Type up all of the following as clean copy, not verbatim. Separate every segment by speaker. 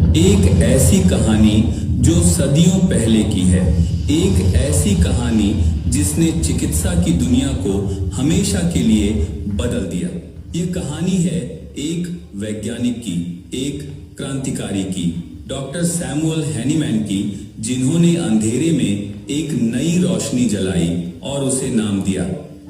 Speaker 1: एक ऐसी कहानी जो सदियों पहले की है, एक ऐसी कहानी जिसने चिकित्सा की दुनिया को हमेशा के लिए बदल दिया। ये कहानी है एक वैज्ञानिक की, एक क्रांतिकारी की, डॉक्टर सैमुअल हैनीमैन की, जिन्होंने अंधेरे में एक नई रोशनी जलाई और उसे नाम दिया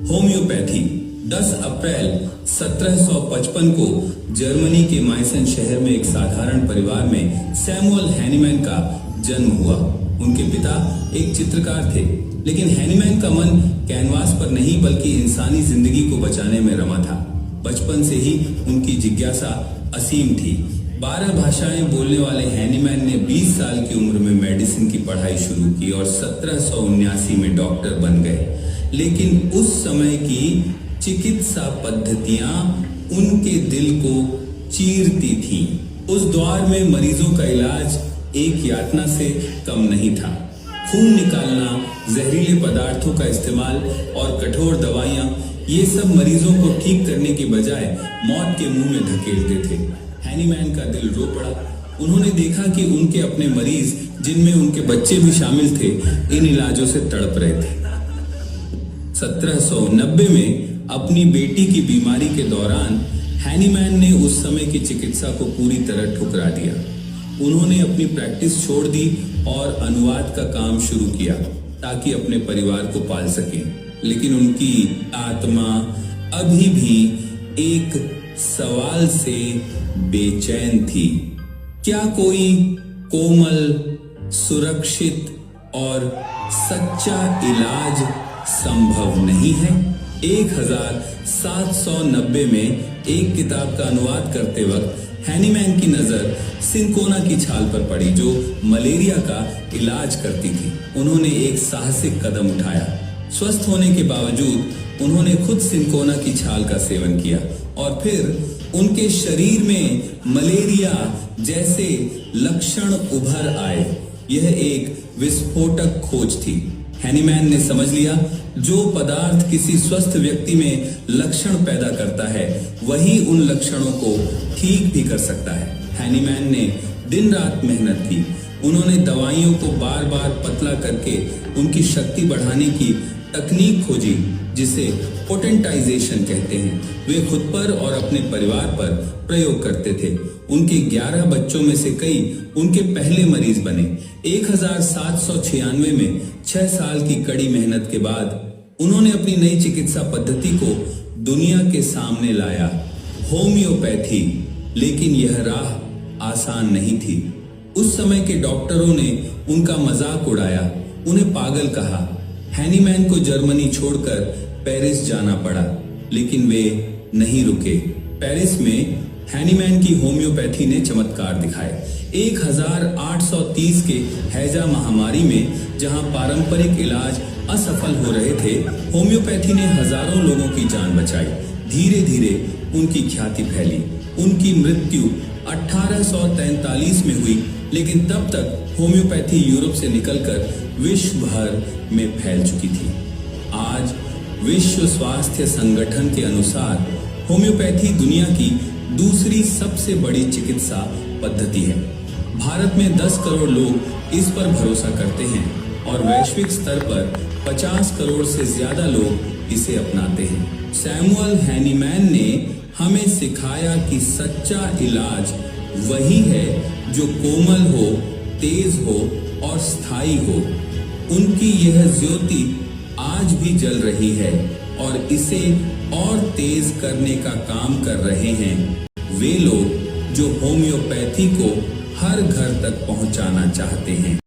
Speaker 1: होम्योपैथी। 10 अप्रैल 1755 को जर्मनी के माइसन शहर में एक साधारण परिवार में सैमुअल हैनीमैन का जन्म हुआ। उनके पिता एक चित्रकार थे, लेकिन हैनीमैन का मन कैनवास पर नहीं बल्कि इंसानी जिंदगी को बचाने में रमा था। बचपन से ही उनकी जिज्ञासा असीम थी। 12 भाषाएं बोलने वाले हैनीमैन ने 20 साल की उम्र में मेडिसिन की पढ़ाई शुरू की और 1779 में डॉक्टर बन गए। लेकिन उस समय की चिकित्सा पद्धतियां उनके दिल को चीरती थीं। उस दौर में मरीजों का इलाज एक यातना से कम नहीं था। खून निकालना, जहरीले पदार्थों का इस्तेमाल और कठोर दवाइयां, ये सब मरीजों को ठीक करने की बजाय मौत के मुंह में धकेलते थे। हैनीमैन का दिल रो पड़ा। उन्होंने देखा कि उनके अपने मरीज, जिनमें उनके बच्चे भी शामिल थे, इन इलाजों से तड़प रहे थे। 1790 में अपनी बेटी की बीमारी के दौरान हैनीमैन ने उस समय की चिकित्सा को पूरी तरह ठुकरा दिया। उन्होंने अपनी प्रैक्टिस छोड़ दी और अनुवाद का काम शुरू किया ताकि अपने परिवार को पाल सकें। लेकिन उनकी आत्मा अभी भी एक सवाल से बेचैन थी। क्या कोई कोमल, सुरक्षित और सच्चा इलाज संभव नहीं है? 1790 में एक किताब का अनुवाद करते वक्त हैनीमैन की नजर सिंकोना की छाल पर पड़ी, जो मलेरिया का इलाज करती थी। उन्होंने एक साहसिक कदम उठाया। स्वस्थ होने के बावजूद उन्होंने खुद सिंकोना की छाल का सेवन किया और फिर उनके शरीर में मलेरिया जैसे लक्षण उभर आए। यह एक विस्फोटक खोज थी। हैनीमैन ने समझ लिया, जो पदार्थ किसी स्वस्थ व्यक्ति में लक्षण पैदा करता है, वही उन लक्षणों को ठीक भी कर सकता है। हैनीमैन ने दिन रात मेहनत की। उन्होंने दवाइयों को बार बार पतला करके उनकी शक्ति बढ़ाने की तकनीक खोजी, जिसे पोटेंटाइजेशन कहते हैं। वे खुद पर और अपने परिवार पर प्रयोग करते थे। उनके 11 बच्चों में से कई उनके पहले मरीज बने। 1796 में 6 साल की कड़ी मेहनत के बाद उन्होंने अपनी नई चिकित्सा पद्धति को दुनिया के सामने लाया, होम्योपैथी। लेकिन यह राह आसान नहीं थी। उस समय के डॉक्टरों ने उनका मजाक उड़ाया, उन्हें पागल कहा। हैनीमैन को जर्मनी छोड़कर पेरिस जाना पड़ा, लेकिन वे नहीं रुके। पेरिस में हैनीमैन की होम्योपैथी ने चमत्कार दिखाए। 1830 के हैजा महामारी में जहां पारंपरिक इलाज असफल हो रहे थे, होम्योपैथी ने हजारों लोगों की जान बचाई। धीरे धीरे उनकी ख्याति फैली। उनकी मृत्यु 1843 में हुई, लेकिन तब तक होम्योपैथी यूरोप से निकलकर विश्व भर में फैल चुकी थी। आज विश्व स्वास्थ्य संगठन के अनुसार होम्योपैथी दुनिया की दूसरी सबसे बड़ी चिकित्सा पद्धति है। भारत में 10 करोड़ लोग इस पर भरोसा करते हैं और वैश्विक स्तर पर 50 करोड़ से ज्यादा लोग इसे अपनाते हैं। सैमुअल हैनीमैन ने हमें सिखाया कि सच्चा इलाज वही है जो कोमल हो, तेज हो और स्थायी हो। उनकी यह ज्योति आज भी जल रही है और इसे और तेज करने का काम कर रहे हैं वे लोग जो होम्योपैथी को हर घर तक पहुंचाना चाहते हैं।